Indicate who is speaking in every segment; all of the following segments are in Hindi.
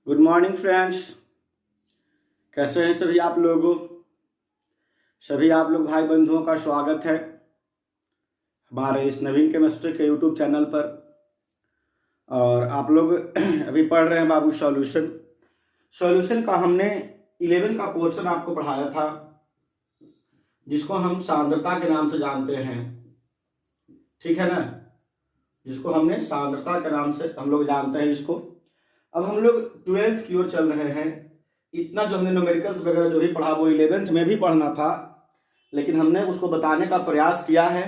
Speaker 1: Good morning friends. कैसे हैं सभी आप लोगों? सभी आप लोग भाई बंधुओं का स्वागत है हमारे इस नवीन केमिस्ट्री के यूट्यूब चैनल पर। और आप लोग अभी पढ़ रहे हैं बाबू सॉल्यूशन का हमने 11 का पोर्शन आपको पढ़ाया था, जिसको हम सांद्रता के नाम से जानते हैं। ठीक है ना, जिसको हमने सांद्रता के नाम से हम लोग जानते हैं इसको। अब हम लोग 12th की ओर चल रहे हैं। इतना जो हमने न्यूमेरिकल्स वगैरह जो भी पढ़ा वो 11th में भी पढ़ना था, लेकिन हमने उसको बताने का प्रयास किया है।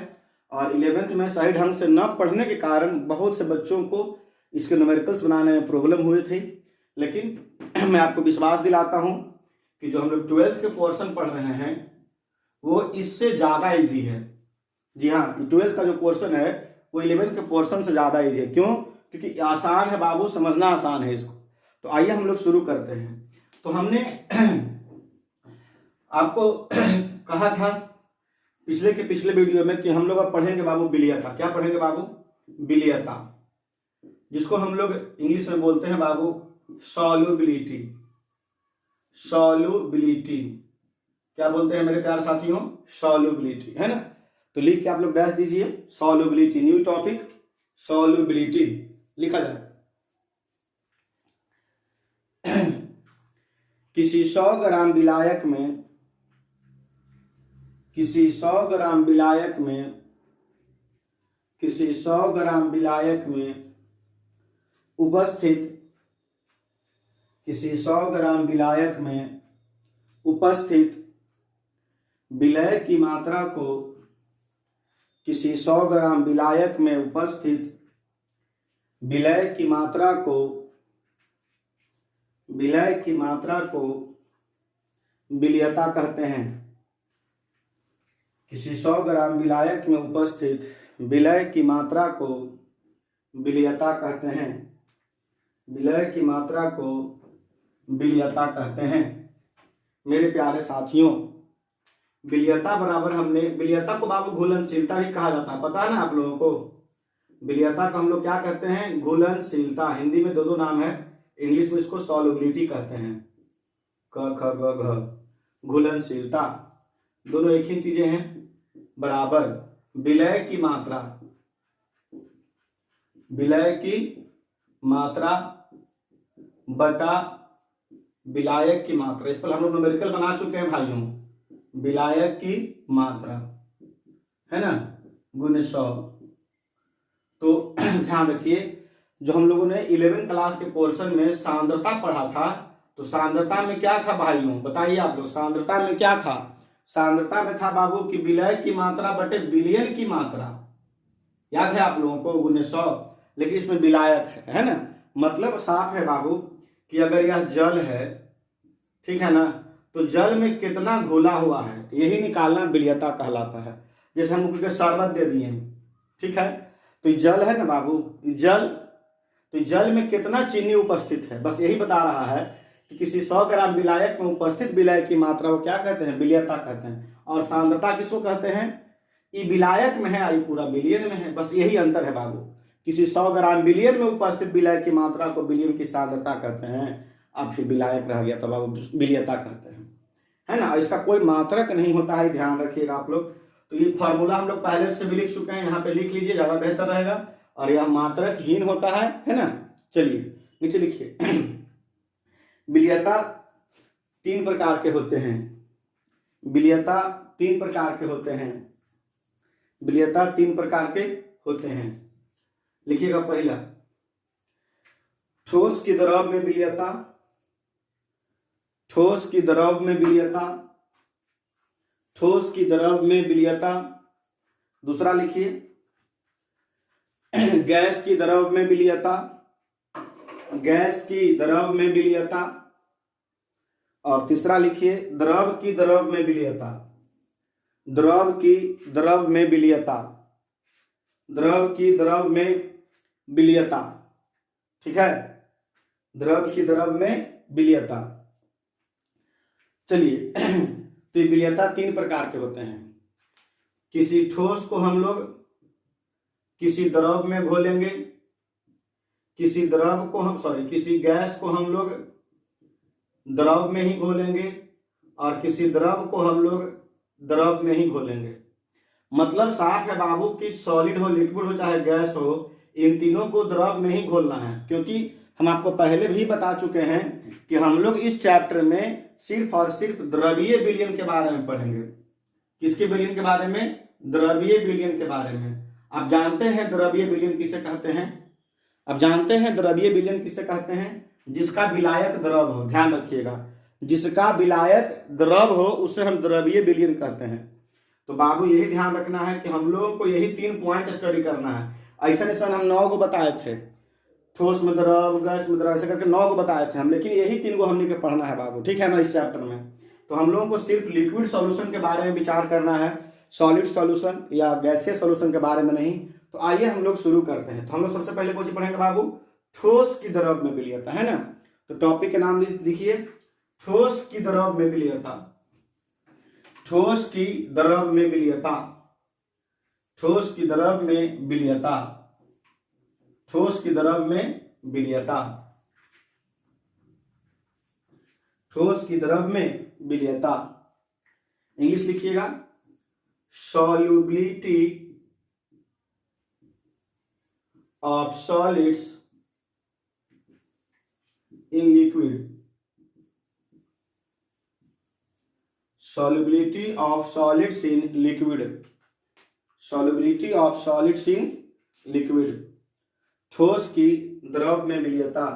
Speaker 1: और 11th में सही ढंग से न पढ़ने के कारण बहुत से बच्चों को इसके न्यूमेरिकल्स बनाने में प्रॉब्लम हुई थी। लेकिन मैं आपको विश्वास दिलाता हूँ कि जो हम लोग 12th के पोर्शन पढ़ रहे हैं वो इससे ज़्यादा ईजी है। जी हाँ, 12th का जो पोर्शन है वो 11th के पोर्शन से ज़्यादा ईजी है। क्यों? क्योंकि आसान है बाबू, समझना आसान है इसको। तो आइए हम लोग शुरू करते हैं। तो हमने आपको कहा था पिछले वीडियो में कि हम लोग अब पढ़ेंगे बाबू विलियता। क्या पढ़ेंगे बाबू? विलियता, जिसको हम लोग इंग्लिश में बोलते हैं बाबू सॉल्युबिलिटी। सॉल्युबिलिटी क्या बोलते हैं मेरे प्यारे साथियों? सॉल्युबिलिटी, है ना। तो लिख के आप लोग डैश दीजिए सॉल्युबिलिटी। न्यू टॉपिक सॉल्युबिलिटी लिखा जाए। किसी 100 ग्राम विलायक में उपस्थित विलय की मात्रा को विलियता कहते हैं। किसी 100 ग्राम विलायक में उपस्थित विलय की मात्रा को विलियता कहते हैं। विलय की मात्रा को विलियता कहते हैं। मेरे प्यारे साथियों, विलियता बराबर हमने विलियता को बाबू घुलनशीलता भी कहा जाता है, पता है ना आप लोगों को? विलियता को हम लोग क्या कहते हैं? घुलनशीलता। हिंदी में दो नाम है, इंग्लिश में इसको सॉल्युबिलिटी कहते हैं। क ख ग घ। घुलनशीलता दोनों एक ही चीजें हैं। बराबर विलय की मात्रा बटा विलायक की मात्रा। इस पर हम लोग न्यूमेरिकल बना चुके हैं भाइयों। विलायक की मात्रा है ना, गुने 100। तो ध्यान रखिए, जो हम लोगों ने 11 क्लास के पोर्शन में सांद्रता पढ़ा था, तो सांद्रता में क्या था भाइयों? बताइए आप लोग, सांद्रता में क्या था? सांद्रता में था बाबू कि विलय की मात्रा बटे विलयन की मात्रा। याद है आप लोगों को? गुने 100। लेकिन इसमें विलायक है ना, मतलब साफ है बाबू कि अगर यह जल है, ठीक है ना, तो जल में कितना घुला हुआ है यही निकालना विलियता कहलाता है। जैसे हम लोग शरबत दे दिए, ठीक है, तो जल है ना बाबू, जल में कितना चीनी उपस्थित है, बस यही बता रहा है कि किसी 100 ग्राम विलायक में उपस्थित विलय की मात्रा को क्या कहते हैं? विलियता कहते हैं। और सांद्रता किसको कहते हैं? ये विलायक में है, आई पूरा विलियन में है, बस यही अंतर है बाबू। किसी 100 ग्राम विलियन में उपस्थित विलय की मात्रा को विलियन की सांद्रता कहते हैं। अब फिर विलायक रह गया तो बाबू विलियता कहते हैं, है ना। इसका कोई मात्रक नहीं होता है, ध्यान रखिएगा आप लोग। तो ये फॉर्मूला हम लोग पहले से भी लिख चुके हैं, यहाँ पे लिख लीजिए, ज्यादा बेहतर रहेगा। और यह मात्रकहीन होता है ना। चलिए नीचे लिखिए। विलियता 3 प्रकार के होते हैं। विलियता 3 प्रकार के होते हैं। लिखिएगा पहला, ठोस की द्रव में विलियता। ठोस की द्रव में विलियता। दूसरा लिखिए, गैस की द्रव में विलियता। और तीसरा लिखिए, द्रव की द्रव में विलियता। ठीक है, द्रव की द्रव में विलियता। चलिए, तो ये विलियता 3 प्रकार के होते हैं। किसी ठोस को हम लोग किसी द्रव में घोलेंगे, किसी गैस को हम लोग द्रव में ही घोलेंगे और किसी द्रव को हम लोग द्रव में ही घोलेंगे। मतलब साफ है बाबू कि सॉलिड हो, लिक्विड हो, चाहे गैस हो, इन तीनों को द्रव में ही घोलना है। क्योंकि हम आपको पहले भी बता चुके हैं कि हम लोग इस चैप्टर में सिर्फ और सिर्फ द्रवीय विलयन के बारे में पढ़ेंगे। किसके विलयन के बारे में? द्रवीय विलयन के बारे में। आप जानते हैं द्रवीय विलयन किसे कहते हैं? अब जानते हैं द्रवीय विलयन किसे कहते हैं? जिसका विलायक द्रव हो। ध्यान रखिएगा, जिसका विलायक द्रव हो उसे हम द्रवीय विलयन कहते हैं। तो बाबू यही ध्यान रखना है कि हम लोगों को यही 3 पॉइंट स्टडी करना है। ऐसा हम 9 को बताए थे, ठोस में द्रव, गैस में द्रव, ऐसे करके 9 को बताए थे हम, लेकिन यही 3 को हमने के पढ़ना है बाबू, ठीक है ना, इस चैप्टर में। तो हम लोगों को सिर्फ लिक्विड सॉल्यूशन के बारे में विचार करना है, सॉलिड सॉल्यूशन या गैसीय सॉल्यूशन के बारे में नहीं। तो आइए हम लोग शुरू करते हैं। तो हम लोग सबसे पहले कौन सी पढ़ेंगे बाबू? ठोस की द्रव में विलयता, है ना। तो टॉपिक के नाम लिखिए, ठोस की द्रव में विलयता। ठोस की द्रव में विलयता, ठोस की द्रव में विलयता, ठोस की द्रव में विलयता, ठोस की द्रव में विलयता। इंग्लिश लिखिएगा, solubility of solids in liquid, solubility of solids in liquid, solubility of solids in liquid, ठोस की द्रव में विलयता,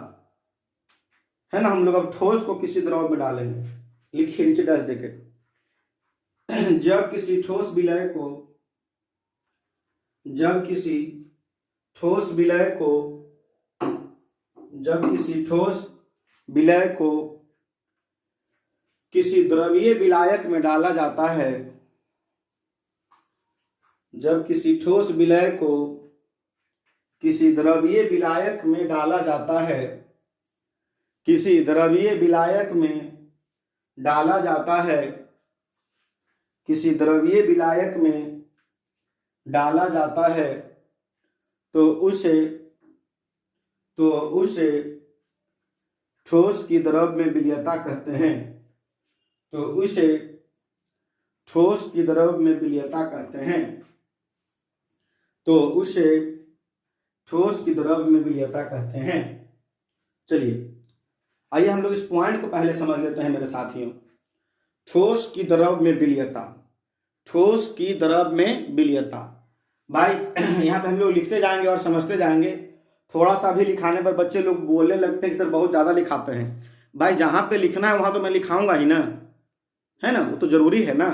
Speaker 1: है ना। हम लोग अब ठोस को किसी द्रव में डालेंगे। लिखिए नीचे डैश देके, जब किसी ठोस विलय को, जब किसी ठोस विलय को, जब किसी ठोस विलय को किसी द्रवीय विलायक में डाला जाता है, जब किसी ठोस विलय को किसी द्रवीय विलायक में डाला जाता है, किसी द्रवीय विलायक में डाला जाता है, किसी द्रवीय विलायक में डाला जाता है, तो उसे ठोस की द्रव में विलयता कहते हैं। तो उसे ठोस की द्रव में विलयता कहते हैं। तो उसे ठोस की द्रव में विलयता कहते हैं। चलिए आइए हम लोग इस पॉइंट को पहले समझ लेते हैं मेरे साथियों। ठोस की द्रव में विलयता, ठोस की द्रव में विलयता। भाई यहाँ पे हम लोग लिखते जाएंगे और समझते जाएंगे। थोड़ा सा भी लिखाने पर बच्चे लोग बोलने लगते हैं कि सर बहुत ज़्यादा लिखाते हैं। भाई जहाँ पे लिखना है वहाँ तो मैं लिखाऊंगा ही ना, है ना, वो तो जरूरी है ना।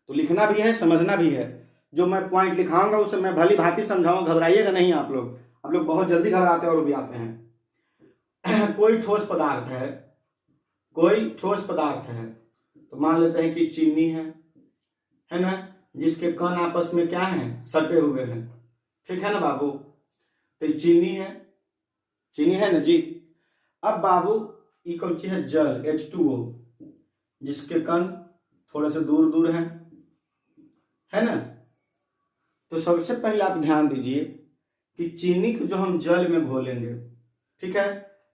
Speaker 1: तो लिखना भी है, समझना भी है। जो मैं पॉइंट लिखाऊंगा उसे मैं भली भांति समझाऊंगा, घबराइएगा नहीं आप लोग बहुत जल्दी घबराते हैं और भी आते हैं। कोई ठोस पदार्थ है, कोई ठोस पदार्थ है, तो मान लेते हैं कि चीनी है ना, जिसके कण आपस में क्या हैं, सटे हुए हैं, ठीक है ना बाबू। तो चीनी है ना जी। अब बाबू ये कौन सी है? जल, H2O, जिसके कण थोड़े से दूर दूर हैं, है ना। तो सबसे पहले आप ध्यान दीजिए कि चीनी को जो हम जल में घोलेंगे, ठीक है,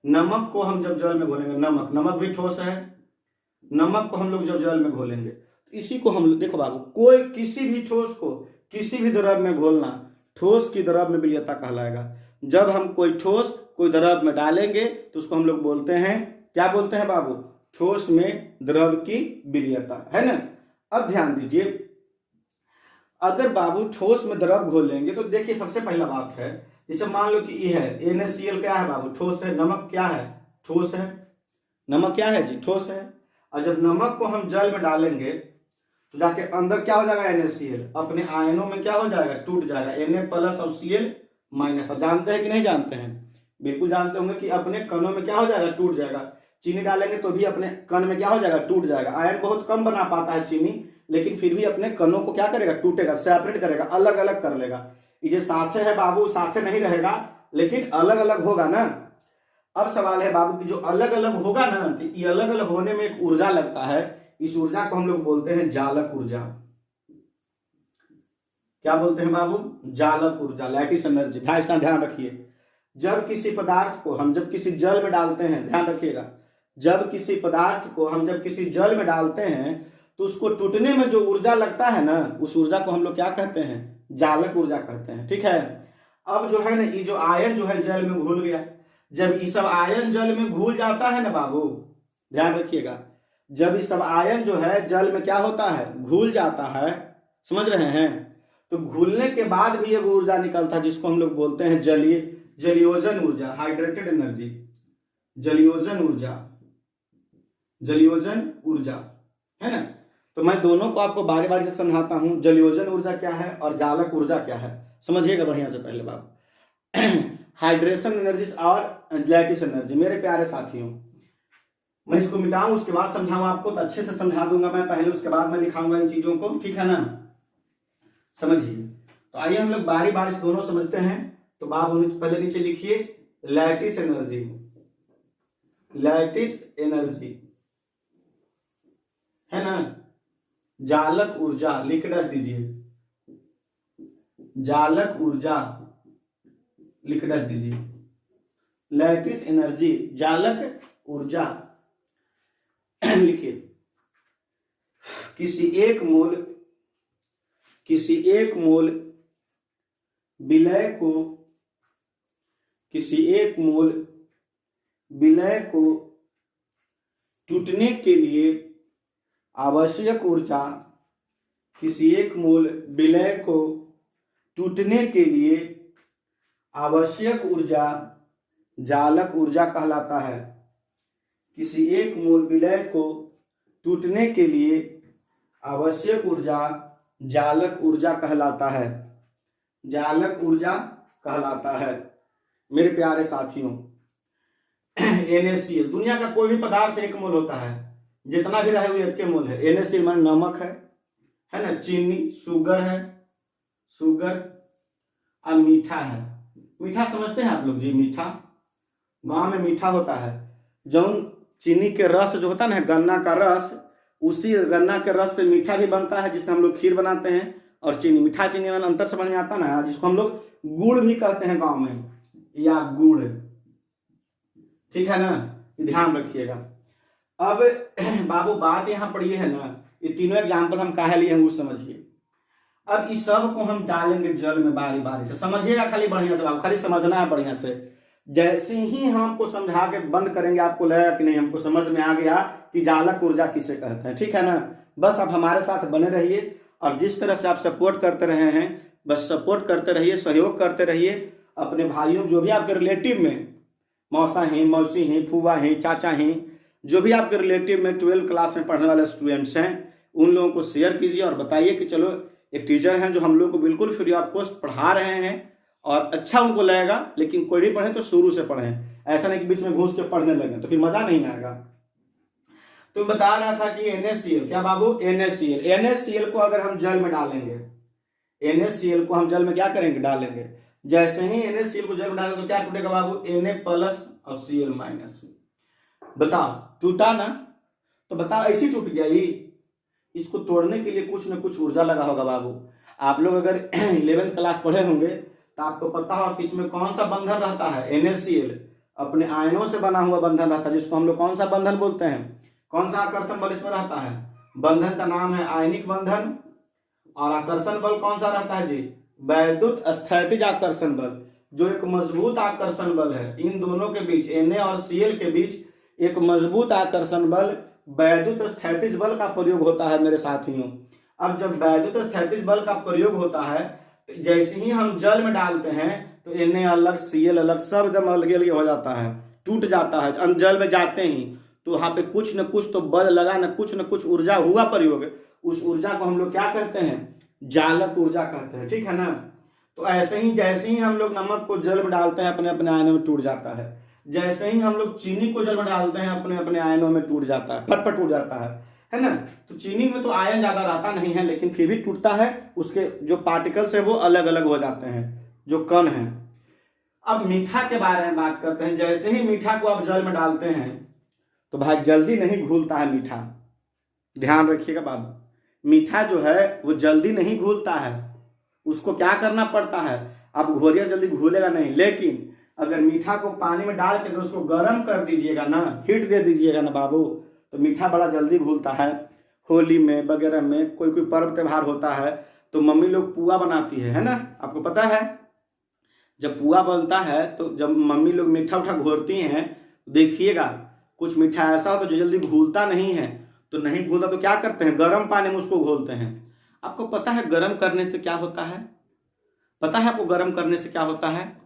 Speaker 1: नमक को हम जब जल में घोलेंगे, नमक भी ठोस है, नमक को हम लोग जब जल में घोलेंगे तो इसी को हम देखो बाबू, कोई किसी भी ठोस को किसी भी द्रव में घोलना ठोस की द्रव में विलयता कहलाएगा। जब हम कोई ठोस कोई द्रव में डालेंगे तो उसको हम लोग बोलते हैं, क्या बोलते हैं बाबू? ठोस में द्रव की विलयता, है ना। अब ध्यान दीजिए, अगर बाबू ठोस में द्रव घोलेंगे तो देखिए सबसे पहला बात है, जैसे मान लो कि ये है NaCl, क्या है बाबू? ठोस है। नमक क्या है? ठोस है। नमक क्या है जी? ठोस है। और जब नमक को हम जल में डालेंगे तो जाके अंदर क्या हो जाएगा? NaCl अपने आयनों में क्या हो जाएगा? टूट जाएगा। Na प्लस और Cl माइनस। जानते हैं कि नहीं जानते हैं? बिल्कुल जानते होंगे कि अपने कणों में क्या हो जाएगा? टूट जाएगा। चीनी डालेंगे तो भी अपने कण में क्या हो जाएगा? टूट जाएगा। आयन बहुत कम बना पाता है चीनी, लेकिन फिर भी अपने कणों को क्या करेगा? टूटेगा, सेपरेट करेगा, अलग अलग कर लेगा। ये साथे है बाबू, साथे नहीं रहेगा, लेकिन अलग अलग होगा ना। अब सवाल है बाबू कि जो अलग अलग होगा ना, तो ये अलग अलग होने में एक ऊर्जा लगता है। इस ऊर्जा को हम लोग बोलते हैं जालक ऊर्जा। क्या बोलते हैं बाबू? जालक ऊर्जा, लैटिस एनर्जी। ध्यान रखिए, जब किसी पदार्थ को हम जब किसी जल में डालते हैं, ध्यान रखिएगा, जब किसी पदार्थ को हम जब किसी जल में डालते हैं तो उसको टूटने में जो ऊर्जा लगता है ना, उस ऊर्जा को हम लोग क्या कहते हैं, जालक ऊर्जा कहते हैं। ठीक है। अब जो है ना, ये जो आयन जो है जल में घुल गया, जब ये सब आयन जल में घुल जाता है ना बाबू, ध्यान रखिएगा, जब ये सब आयन जो है जल में क्या होता है, घुल जाता है, समझ रहे हैं, तो घुलने के बाद भी एक ऊर्जा निकलता है जिसको हम लोग बोलते हैं जलियोजन ऊर्जा, हाइड्रेटेड एनर्जी, जलियोजन ऊर्जा, जलियोजन ऊर्जा, है ना। तो मैं दोनों को आपको बारी बारी से समझाता हूं, जलियोजन ऊर्जा क्या है और जालक ऊर्जा क्या है, समझिएगा बढ़िया से पहले बात। हाइड्रेशन एनर्जी और लैटिस एनर्जी। मेरे प्यारे साथियों, मैं इसको मिटाऊं उसके बाद समझाऊं आपको, तो अच्छे से समझा दूंगा मैं पहले, उसके बाद मैं लिखाऊंगा इन चीजों को, ठीक है ना, समझिए। तो आइए हम लोग बारी बारी से दोनों समझते हैं। तो बाबू पहले नीचे लिखिए लैटिस एनर्जी, लैटिस एनर्जी, है ना, जालक ऊर्जा, लिख डस दीजिए, जालक ऊर्जा लिख डस दीजिए, लैटिस एनर्जी, जालक ऊर्जा। लिखिए किसी एक मोल विलय को, किसी एक मोल विलय को टूटने के लिए आवश्यक ऊर्जा, किसी एक मोल विलय को टूटने के लिए आवश्यक ऊर्जा जालक ऊर्जा कहलाता है। किसी एक मोल विलय को टूटने के लिए आवश्यक ऊर्जा जालक ऊर्जा कहलाता है, जालक ऊर्जा कहलाता है। मेरे प्यारे साथियों, NaCl, दुनिया का कोई भी पदार्थ एक मोल होता है, जितना भी रहे वो एक के मोल है। NaCl माने नमक है ना, चीनी, शुगर है, शुगर और मीठा है। मीठा समझते हैं आप लोग जी, मीठा गांव में मीठा होता है, जौन चीनी के रस जो होता है ना, गन्ना का रस, उसी गन्ना के रस से मीठा भी बनता है, जिससे हम लोग खीर बनाते हैं। और चीनी, मीठा चीनी में अंतर समझ में आता ना, जिसको हम लोग गुड़ भी कहते हैं गांव में, या गुड़, ठीक है ना, ध्यान रखिएगा। अब बाबू बात यहाँ पर ये है ना, ये तीनों एग्जाम्पल हम काहे लिए हैं वो समझिए। अब इस सब को हम डालेंगे जल में बारी बारी से, समझिएगा खाली बढ़िया से बाबू, खाली समझना है बढ़िया से। जैसे ही हम आपको समझा के बंद करेंगे, आपको लगेगा कि नहीं हमको समझ में आ गया कि जालक ऊर्जा किसे कहते हैं, ठीक है ना। बस आप हमारे साथ बने रहिए, और जिस तरह से आप सपोर्ट करते रहे हैं, बस सपोर्ट करते रहिए, सहयोग करते रहिए। अपने भाइयों, जो भी आपके रिलेटिव में मौसा हैं, मौसी हैं, फूफा हैं, चाचा हैं, जो भी आपके रिलेटिव में 12th क्लास में पढ़ने वाले स्टूडेंट्स हैं, उन लोगों को शेयर कीजिए और बताइए कि चलो एक टीचर हैं जो हम लोग को बिल्कुल फ्री ऑफ कॉस्ट पढ़ा रहे हैं, और अच्छा उनको लगेगा। लेकिन कोई भी पढ़े तो शुरू से पढ़ें, ऐसा नहीं कि बीच में घुस के पढ़ने लगे, तो फिर मजा नहीं आएगा। तो बता रहा था कि NaCl, क्या बाबू, NaCl को अगर हम जल में डालेंगे, NaCl को हम जल में क्या करेंगे, डालेंगे। जैसे ही NaCl को जल में डालेंगे तो क्या टूटेगा बाबू, Na+ और Cl-। बताओ टूटा ना, तो बताओ ऐसी टूट गया ही। इसको तोड़ने के लिए कुछ न कुछ ऊर्जा लगा होगा बाबू। आप लोग अगर 11th क्लास पढ़े होंगे तो आपको पता होगा कि इसमें कौन सा बंधन रहता है, NaCl अपने आयनों से बना हुआ बंधन रहता है, जिसको हम लोग कौन सा बंधन बोलते हैं, कौन सा आकर्षण बल इसमें रहता है। बंधन का नाम है आयनिक बंधन, और आकर्षण बल कौन सा रहता है जी, वैद्युत स्थैतिज आकर्षण बल, जो एक मजबूत आकर्षण बल है। इन दोनों के बीच, Na और Cl के बीच एक मजबूत आकर्षण बल, वैद्युत स्थैतिज बल का प्रयोग होता है मेरे साथियों। अब जब वैद्युत स्थैतिज बल का प्रयोग होता है, तो जैसे ही हम जल में डालते हैं तो Na अलग, Cl अलग, सब एकदम अलग अलग हो जाता है, टूट जाता है। जल में जाते ही तो वहां पे कुछ न कुछ तो बल लगा, न कुछ ऊर्जा हुआ प्रयोग। उस ऊर्जा को हम लोग क्या करते हैं, जालक ऊर्जा कहते हैं, ठीक है ना। तो ऐसे ही जैसे ही हम लोग नमक को जल में डालते हैं, अपने अपने आयनों में टूट जाता है। जैसे ही हम लोग चीनी को जल में डालते हैं, अपने अपने आयनों में टूट जाता है, फटफट टूट जाता है ना। तो चीनी में तो आयन ज्यादा रहता नहीं है, लेकिन फिर भी टूटता है, उसके जो पार्टिकल्स है वो अलग अलग हो जाते हैं, जो कण है। अब मीठा के बारे में बात करते हैं। जैसे ही मीठा को आप जल में डालते हैं तो भाई जल्दी नहीं घुलता है मीठा, ध्यान रखिएगा बाबू। मीठा जो है वो जल्दी नहीं घुलता है, उसको क्या करना पड़ता है, आप घोरिया जल्दी घुलेगा नहीं। लेकिन अगर मीठा को पानी में डाल के उसको गर्म कर दीजिएगा ना, हीट दे दीजिएगा ना बाबू, तो मीठा बड़ा जल्दी घुलता है। होली में वगैरह में कोई कोई पर्व त्योहार होता है तो मम्मी लोग पुआ बनाती है ना, आपको पता है। जब पुआ बनता है तो जब मम्मी लोग मीठा उठा घोरती हैं, देखिएगा कुछ मीठा ऐसा हो तो जो जल्दी घुलता नहीं है, तो नहीं घुलता तो क्या करते हैं, गर्म पानी में उसको घोलते हैं। आपको पता है गर्म करने से क्या होता है? पता है आपको गर्म करने से क्या होता है?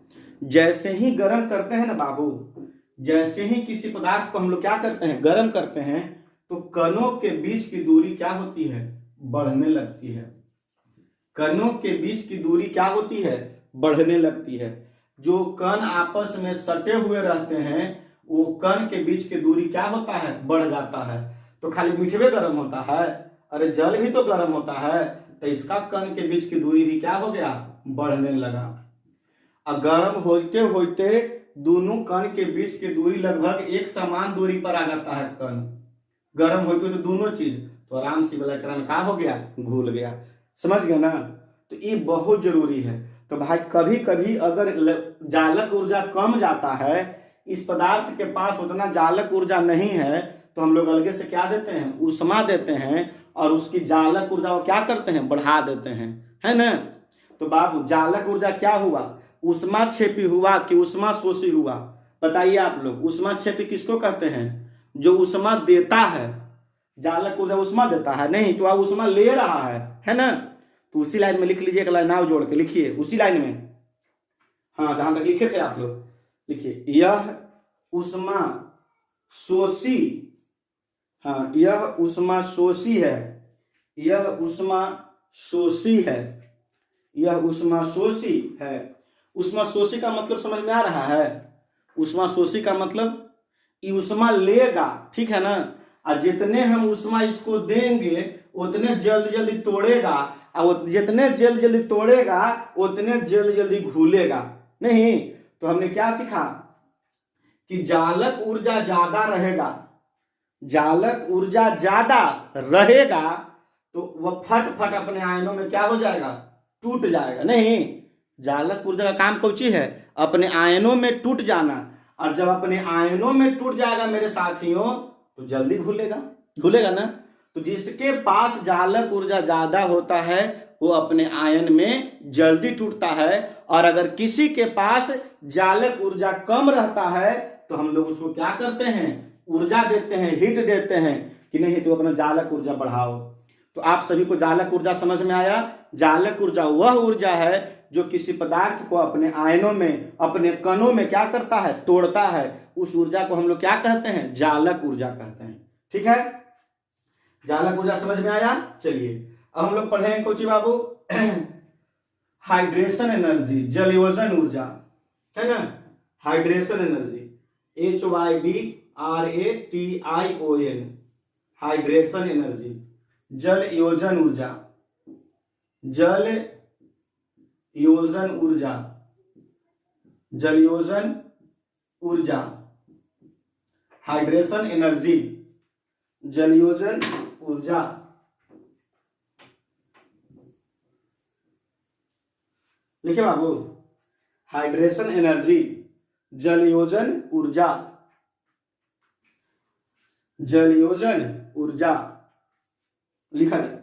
Speaker 1: जैसे ही गर्म करते हैं ना बाबू, जैसे ही किसी पदार्थ को हम लोग क्या करते हैं, गर्म करते हैं, तो कणों के बीच की दूरी क्या होती है, बढ़ने लगती है। कणों के बीच की दूरी क्या होती है, बढ़ने लगती है। जो कण आपस में सटे हुए रहते हैं वो कण के बीच की दूरी क्या होता है, बढ़ जाता है। तो खाली मीठे गर्म होता है, अरे जल भी तो गर्म होता है, तो इसका कण के बीच की दूरी भी क्या हो गया, बढ़ने लगा। और गर्म होते होते दोनों कण के बीच की दूरी लगभग एक समान दूरी पर आ जाता है। कण गर्म होते हुए तो दोनों चीज तो आराम से वलयकरण का हो गया, घुल गया। समझ गए ना? तो ये बहुत जरूरी है। तो भाई कभी कभी अगर जालक ऊर्जा कम जाता है, इस पदार्थ के पास उतना जालक ऊर्जा नहीं है, तो हम लोग अलगे से क्या देते हैं, ऊष्मा देते हैं, और उसकी जालक ऊर्जा को क्या करते हैं, बढ़ा देते हैं, है ना। तो बाबू जालक ऊर्जा क्या हुआ, ऊष्मा क्षेपी हुआ कि ऊष्मा शोषी हुआ? बताइए आप लोग, ऊष्मा क्षेपी किसको कहते हैं, जो ऊष्मा देता है। जालक ऊर्जा ऊष्मा देता है नहीं, तो आप ऊष्मा ले रहा है ना। तो उसी लाइन में लिख लीजिए, एक लाइन जोड़ के लिखिए उसी लाइन में। हाँ, जहां तक लिखे थे आप लोग लिखिए, यह ऊष्मा शोषी, हाँ यह ऊष्मा शोषी है, यह ऊष्मा शोषी है, यह ऊष्मा शोषी है। ऊष्मा शोषी का मतलब समझ में आ रहा है? ऊष्मा शोषी का मतलब ऊष्मा लेगा, ठीक है ना। और जितने हम ऊष्मा इसको देंगे उतने जल्दी जल्दी तोड़ेगा, और जितने जल्दी जल्दी तोड़ेगा उतने जल्दी जल्दी घुलेगा। नहीं तो हमने क्या सीखा कि जालक ऊर्जा ज्यादा रहेगा, जालक ऊर्जा ज्यादा रहेगा तो वह फट फट अपने आयनों में क्या हो जाएगा, टूट जाएगा। नहीं, जालक ऊर्जा का काम कौची है, अपने आयनों में टूट जाना। और जब अपने आयनों में टूट जाएगा मेरे साथियों, तो जल्दी घुलेगा ना। तो जिसके पास जालक ऊर्जा ज्यादा होता है वो अपने आयन में जल्दी टूटता है, और अगर किसी के पास जालक ऊर्जा कम रहता है तो हम लोग उसको क्या करते हैं, ऊर्जा देते हैं, हिट देते हैं कि नहीं तो अपना जालक ऊर्जा बढ़ाओ। तो आप सभी को जालक ऊर्जा समझ में आया? जालक ऊर्जा वह ऊर्जा है जो किसी पदार्थ को अपने आयनों में, अपने कणों में क्या करता है, तोड़ता है। उस ऊर्जा को हम लोग क्या कहते हैं, जालक ऊर्जा कहते हैं। ठीक है, जालक ऊर्जा समझ में आया। चलिए अब हम लोग पढ़ेंगे कोची बाबू, हाइड्रेशन एनर्जी, जलयोजन ऊर्जा, है ना। Hydration energy, HYDRATION, hydration energy, जल योजन ऊर्जा, जल योजन ऊर्जा, जल योजन ऊर्जा, हाइड्रेशन एनर्जी, जल योजन ऊर्जा। लिखिए बाबू, हाइड्रेशन एनर्जी, जल योजन ऊर्जा, जल योजन ऊर्जा लिखा है।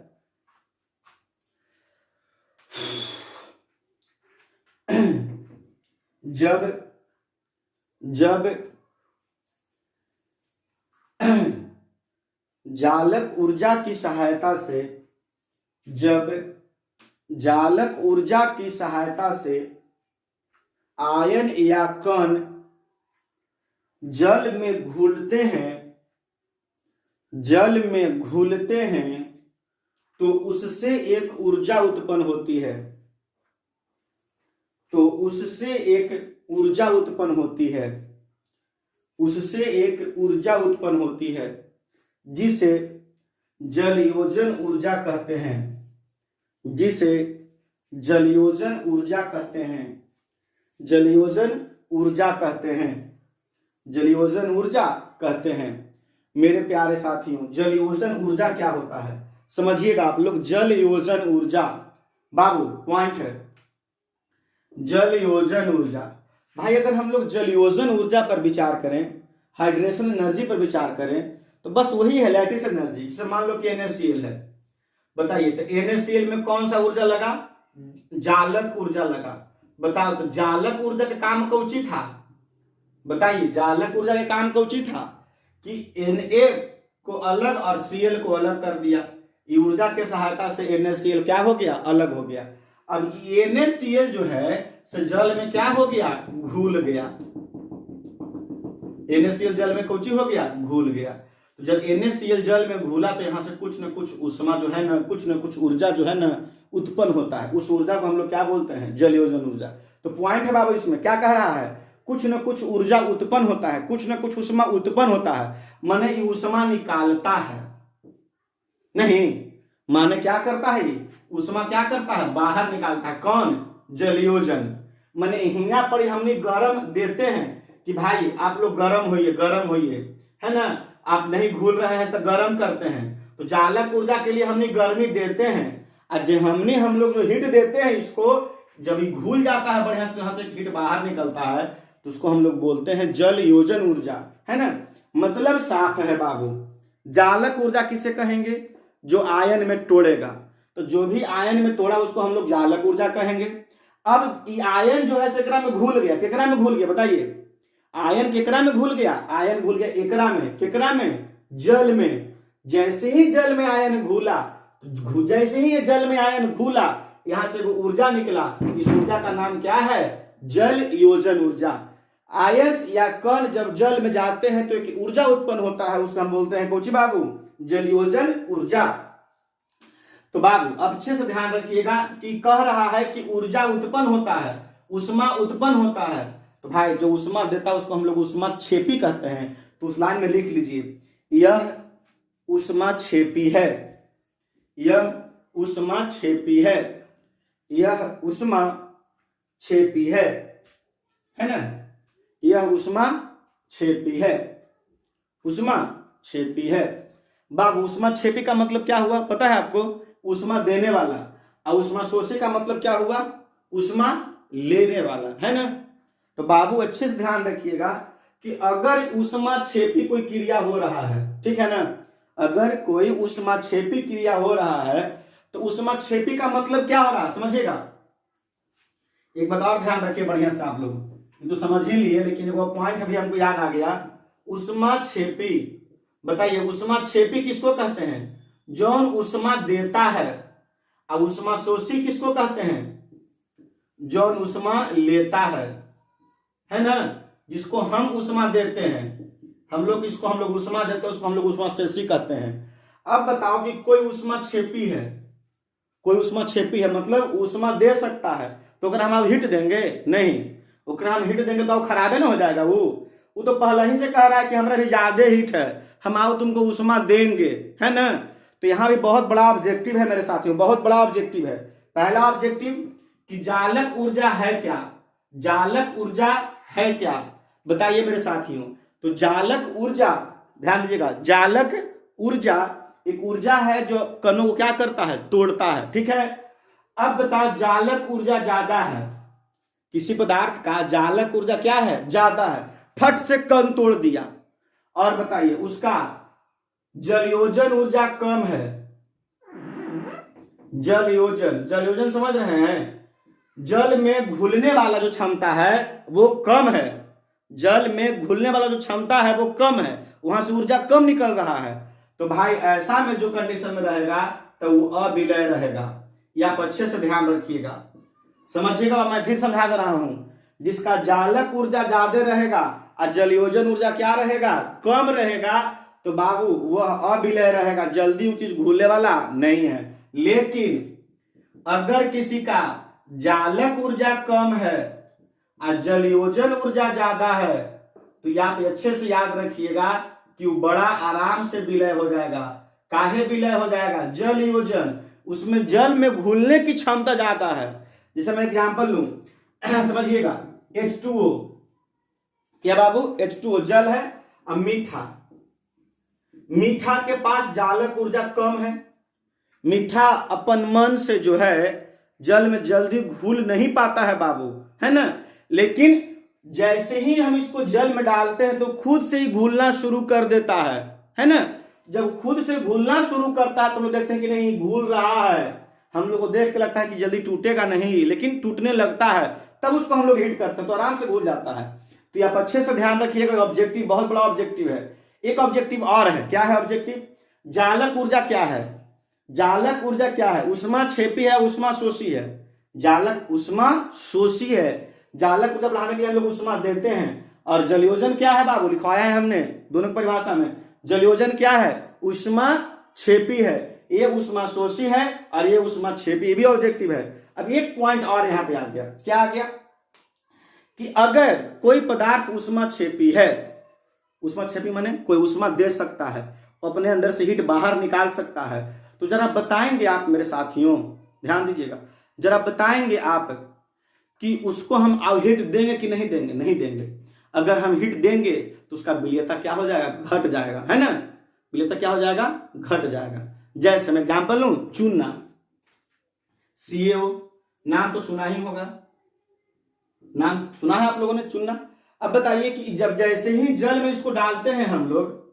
Speaker 1: जब जालक ऊर्जा की सहायता से, जब जालक ऊर्जा की सहायता से आयन या कण जल में घुलते हैं, जल में घुलते हैं, तो उससे एक ऊर्जा उत्पन्न होती है, तो उससे एक ऊर्जा उत्पन्न होती है, उससे एक ऊर्जा उत्पन्न होती है जिसे जलयोजन ऊर्जा कहते हैं, जिसे जलयोजन ऊर्जा कहते हैं, जलयोजन ऊर्जा कहते हैं, जलयोजन ऊर्जा कहते हैं। मेरे प्यारे साथियों, जलयोजन ऊर्जा क्या होता है समझिएगा आप लोग। जलयोजन ऊर्जा बाबू पॉइंट है, जलयोजन ऊर्जा। भाई अगर हम लोग जलयोजन ऊर्जा पर विचार करें, हाइड्रेशन एनर्जी पर विचार करें, तो बस वही है लैटिस एनर्जी। जैसे मान लो कि NaCl है, बताइए तो NaCl में कौन सा ऊर्जा लगा? जालक ऊर्जा लगा। बताओ तो जालक ऊर्जा का काम कौची था? बताइए जालक ऊर्जा का काम कौची था कि Na को अलग और Cl को अलग कर दिया। ये ऊर्जा के सहायता से NaCl क्या हो गया? अलग हो गया। अब NaCl जो है से जल में क्या हो गया? घुल गया। NaCl जल में कौची हो गया? घुल गया। तो जब NaCl जल में घुला तो यहां से कुछ न कुछ उष्मा जो है ना, कुछ न कुछ ऊर्जा जो है ना उत्पन्न होता है। उस ऊर्जा को हम लोग क्या बोलते हैं? जलयोजन ऊर्जा। तो पॉइंट है बाबू इसमें क्या कह रहा है? कुछ न कुछ ऊर्जा उत्पन्न होता है, कुछ न कुछ उष्मा उत्पन्न होता है, माने ये उष्मा निकालता है। नहीं माने क्या करता है? ये उष्मा क्या करता है? बाहर निकालता है। कौन? जलयोजन। माने हिंगा पर हमने गरम देते हैं कि भाई आप लोग गरम होइए, गरम होइए, है ना, आप नहीं घुल रहे हैं तो गरम करते हैं। तो जालक ऊर्जा के लिए हमने गर्मी देते हैं, और जो हम लोग जो हीट देते हैं इसको, जब ये घुल जाता है बढ़िया से, यहाँ से हीट बाहर निकलता है, तो उसको हम लोग बोलते हैं जल योजन ऊर्जा, है ना। मतलब साफ है बाबू। जालक ऊर्जा किसे कहेंगे? जो आयन में तोड़ेगा। तो जो भी आयन में तोड़ा उसको हम लोग जालक ऊर्जा कहेंगे। अब ये आयन जो है केकरा में घुल गया? केकरा में घुल गया? बताइए आयन केकरा में घुल गया? आयन घुल गया एकरा में। केकरा में? जल में। जैसे ही जल में आयन घुला, जैसे ही जल में आयन घुला, यहां से वो ऊर्जा निकला। इस ऊर्जा का नाम क्या है? जल योजन ऊर्जा। आयन या कण जब जल में जाते हैं तो एक ऊर्जा उत्पन्न होता है, उसको हम बोलते हैं कौची बाबू? जल योजन ऊर्जा। तो बाबू अब अच्छे से ध्यान रखिएगा कि कह रहा है कि ऊर्जा उत्पन्न होता है, उष्मा उत्पन्न होता है। तो भाई जो उष्मा देता है उसको हम लोग उष्मा क्षेपी कहते हैं। तो उस लाइन में लिख लीजिए, यह उष्मा क्षेपी है, यह उष्मा क्षेपी है, यह उष्मा क्षेपी है ना, यह उष्मा क्षेपी है, उष्मा क्षेपी है। बाबू उष्मा क्षेपी का मतलब क्या हुआ पता है आपको? उष्मा देने वाला। और उष्मा शोषी का मतलब क्या हुआ? उष्मा लेने वाला, है ना। तो बाबू अच्छे से ध्यान रखिएगा कि अगर उष्मा क्षेपी कोई क्रिया हो रहा है, ठीक है ना, अगर कोई उष्मा क्षेपी क्रिया हो रहा है तो उष्मा क्षेपी का मतलब क्या हो रहा है समझिएगा। एक बात और ध्यान रखिए बढ़िया से आप लोग, तो समझ ही लिए, लेकिन वो पॉइंट अभी हमको याद आ गया। उष्मा क्षेपी, बताइए उष्मा क्षेपी किसको कहते हैं? जौन उष्मा देता है। अब उष्मा शोषी किसको कहते हैं? जौन उष्मा लेता है ना, जिसको हम उष्मा देते हैं, हम लोग उष्मा देते हैं, उसको हम लोग उष्मा शोषी कहते हैं। अब बताओ कि कोई उष्मा क्षेपी है, कोई उष्मा क्षेपी है मतलब उष्मा दे सकता है, तो अगर हम हीट देंगे नहीं, ओकरा हम हीट देंगे तो खराबे ना हो जाएगा। वो तो पहले ही से कह रहा है कि हमारा भी ज्यादा हीट है, हम आओ तुमको उष्मा देंगे, है ना। तो यहाँ भी बहुत बड़ा ऑब्जेक्टिव है मेरे साथियों, बहुत बड़ा ऑब्जेक्टिव है। पहला ऑब्जेक्टिव कि जालक ऊर्जा है क्या? जालक ऊर्जा है क्या? बताइए मेरे साथियों। तो जालक ऊर्जा, ध्यान दीजिएगा, जालक ऊर्जा एक ऊर्जा है जो कणों को क्या करता है? तोड़ता है, ठीक है। अब बताओ जालक ऊर्जा ज्यादा है, किसी पदार्थ का जालक ऊर्जा क्या है? ज्यादा है, फट से कण तोड़ दिया। और बताइए उसका जलयोजन ऊर्जा कम है। जलयोजन समझ रहे हैं? जल में घुलने वाला जो क्षमता है वो कम है, जल में घुलने वाला जो क्षमता है वो कम है, वहां से ऊर्जा कम निकल रहा है। तो भाई ऐसा में जो कंडीशन में रहेगा तो वो अविलय रहेगा। ये आप अच्छे से ध्यान रखिएगा, समझिएगा। मैं फिर समझा दे रहा हूं, जिसका जालक ऊर्जा ज्यादा रहेगा और जलयोजन ऊर्जा क्या रहेगा? कम रहेगा, तो बाबू वह अविलय रहेगा, जल्दी वो चीज घुलने वाला नहीं है। लेकिन अगर किसी का जालक ऊर्जा कम है और जलयोजन ऊर्जा ज्यादा है, तो आप अच्छे से याद रखिएगा कि वो बड़ा आराम से विलय हो जाएगा। काहे विलय हो जाएगा? जल योजन, उसमें जल में घुलने की क्षमता ज्यादा है। जैसे मैं एग्जांपल लूं, समझिएगा, H2O क्या बाबू? H2O जल है और मीठा, मीठा के पास जालक ऊर्जा कम है। मीठा अपन मन से जो है जल में जल्दी घुल नहीं पाता है बाबू, है ना। लेकिन जैसे ही हम इसको जल में डालते हैं तो खुद से ही घुलना शुरू कर देता है ना। जब खुद से घुलना शुरू करता है तो हम लोग देखते हैं कि नहीं घुल रहा है, हम लोग को देख के लगता है कि जल्दी टूटेगा नहीं, लेकिन टूटने लगता है, तब उसको हम लोग हीट करते हैं तो आराम से घुल जाता है। तो आप अच्छे से ध्यान रखिएगा, ऑब्जेक्टिव बहुत बड़ा ऑब्जेक्टिव है। एक ऑब्जेक्टिव और है, क्या है ऑब्जेक्टिव? जालक ऊर्जा क्या है? जालक ऊर्जा क्या है? उष्मा क्षेपी है, उष्मा शोषी है। जालक उष्मा शोषी है। जालक ऊर्जा बढ़ाने के लिए हम लोग उष्मा देते हैं। और जलयोजन क्या है बाबू? लिखवाया है हमने दोनों की परिभाषा में। जलयोजन क्या है? उष्मा क्षेपी है। ये उष्मा शोषी है और ये उष्मा क्षेपी, ये भी ऑब्जेक्टिव है। अब एक पॉइंट और यहां पे आ गया, क्या आ गया कि अगर कोई पदार्थ उष्मा क्षेपी है, उष्मा क्षेपी माने कोई उष्मा दे सकता है, अपने अंदर से हीट बाहर निकाल सकता है, तो जरा बताएंगे आप मेरे साथियों, ध्यान दीजिएगा, जरा बताएंगे आप कि उसको हम हीट देंगे कि नहीं देंगे? नहीं देंगे। अगर हम हीट देंगे तो उसका विलेयता क्या हो जाएगा? घट जाएगा, है ना। विलेयता क्या हो जाएगा? घट जाएगा। जैसे मैं एग्जाम्पल लूं, चूना, CaO, नाम तो सुना ही होगा, नाम सुना है आप लोगों ने, चूना। अब बताइए कि जब जैसे ही जल में इसको डालते हैं हम लोग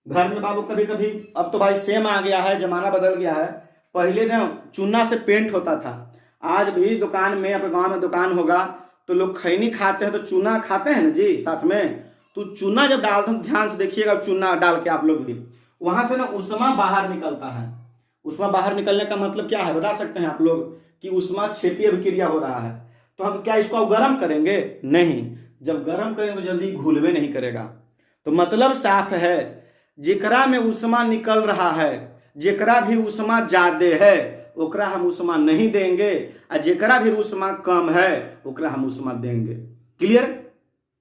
Speaker 1: घर में बाबू, कभी कभी, अब तो भाई सेम आ गया है, जमाना बदल गया है, पहले ना चूना से पेंट होता था। आज भी दुकान में, अपने गांव में दुकान होगा तो लोग खैनी खाते हैं तो चूना खाते हैं ना जी साथ में। तो चूना जब डालते हैं, ध्यान से देखिएगा, चूना डाल के आप लोग भी, वहां से ना उष्मा बाहर निकलता है। उष्मा बाहर निकलने का मतलब क्या है बता सकते हैं आप लोग? कि उष्मा क्षेपीय अभिक्रिया हो रहा है। तो हम क्या इसको गर्म करेंगे? नहीं। जब गर्म करेंगे तो जल्दी घुलवे नहीं करेगा। तो मतलब साफ है, जेकरा में उष्मा निकल रहा है, जेकरा भी उष्मा ज्यादा है ओकरा हम उष्मा नहीं देंगे, और जेकरा भी उष्मा कम है ओकरा हम उष्मा देंगे। क्लियर?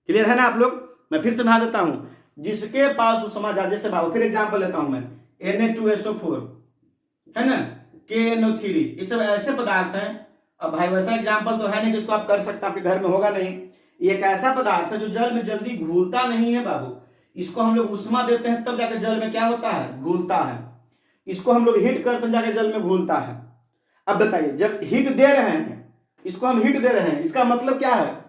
Speaker 1: क्लियर है ना आप लोग? मैं फिर समझा देता हूं, जिसके पास उष्मा ज्यादा, जैसे बाबू फिर एग्जांपल लेता हूं मैं, Na2SO4 है ना, KNO3, ये सब ऐसे पदार्थ हैं। अब भाई वैसा एग्जांपल तो है नहीं जिसको आप कर सकते, आपके घर में होगा नहीं। ये एक ऐसा पदार्थ है जो जल में जल्दी घुलता नहीं है बाबू। इसको हम लोग उष्मा देते हैं तब जाकर जल में क्या होता है? घुलता है। इसको हम लोग हीट करते हैं जाकर जल में घुलता है। अब बताइए, जब हीट दे रहे हैं, इसको हम हीट दे रहे हैं, इसका मतलब क्या है?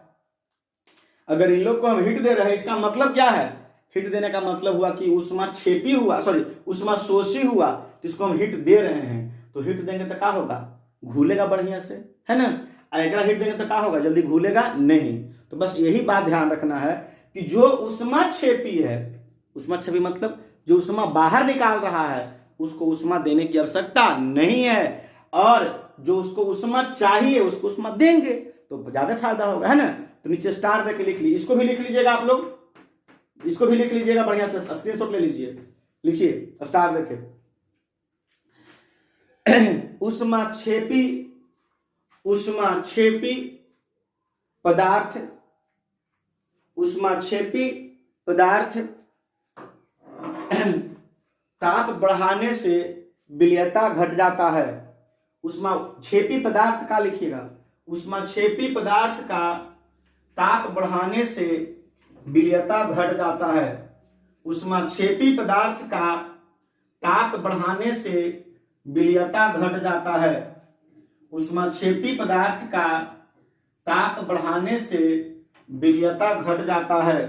Speaker 1: अगर इन लोग को हम हीट दे रहे हैं, इसका मतलब क्या है? हीट देने का मतलब हुआ कि उष्मा क्षेपी हुआ, सॉरी उष्मा शोषी हुआ, तो इसको हम हीट दे रहे हैं। तो हीट देंगे तो क्या होगा? घुलेगा बढ़िया से, है ना। अगर हीट देंगे तो क्या होगा? जल्दी घुलेगा नहीं। तो बस यही बात ध्यान रखना है कि जो उष्मा क्षेपी है, उष्मा क्षेपी मतलब जो उष्मा बाहर निकाल रहा है, उसको उष्मा देने की आवश्यकता नहीं है, और जो उसको उष्मा चाहिए उसको उष्मा देंगे तो ज्यादा फायदा होगा, है ना। तो नीचे स्टार देके लिख लीजिए, इसको भी लिख लीजिएगा आप लोग, इसको भी लिख लीजिएगा, बढ़िया से स्क्रीनशॉट ले लीजिए, लिखिए स्टार देके। उष्मा क्षेपी पदार्थ, उष्मा क्षेपी पदार्थ ताप बढ़ाने से विलेयता घट जाता है। उष्मा क्षेपी पदार्थ का लिखिएगा, उष्मा क्षेपी पदार्थ का ताप बढ़ाने से विलेयता घट जाता है। उष्मा क्षेपी पदार्थ का ताप बढ़ाने से विलेयता घट जाता है। उष्मा क्षेपी पदार्थ का ताप बढ़ाने से विलेयता घट जाता है।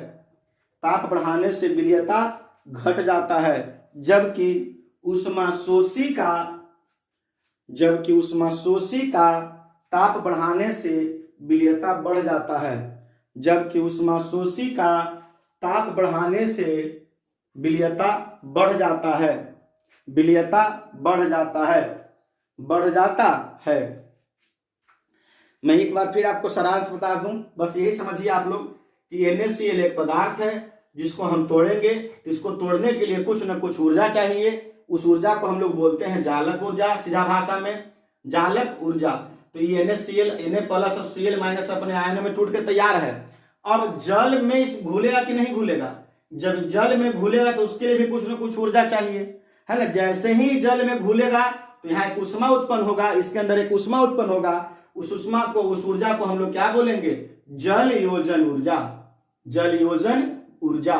Speaker 1: ताप बढ़ाने से विलेयता घट जाता है, जबकि उष्मा शोषी का ताप बढ़ाने से विलेयता बढ़ जाता है। जबकि उष्मा शोषी का ताप बढ़ाने से विलेयता बढ़ जाता है। विलेयता बढ़ जाता है। मैं एक बार फिर आपको सारांश बता दूं, बस यही समझिए आप लोग कि NaCl एक पदार्थ है जिसको हम तोड़ेंगे, तो इसको तोड़ने के लिए कुछ न कुछ ऊर्जा चाहिए। उस ऊर्जा को हम लोग बोलते हैं जालक ऊर्जा, सीधा भाषा में जालक ऊर्जा। तो ये NaCl, Na+Cl- अपने आयनों में टूट के तैयार है। अब जल में इस घुलेगा कि नहीं घुलेगा? जब जल में घुलेगा तो उसके लिए भी कुछ न कुछ ऊर्जा चाहिए, है ना। जैसे ही जल में घुलेगा तो यहाँ एक उष्मा उत्पन्न होगा, इसके अंदर एक उष्मा उत्पन्न होगा। उस उष्मा को, उस ऊर्जा को हम लोग क्या बोलेंगे? जल योजन ऊर्जा। जल योजन ऊर्जा।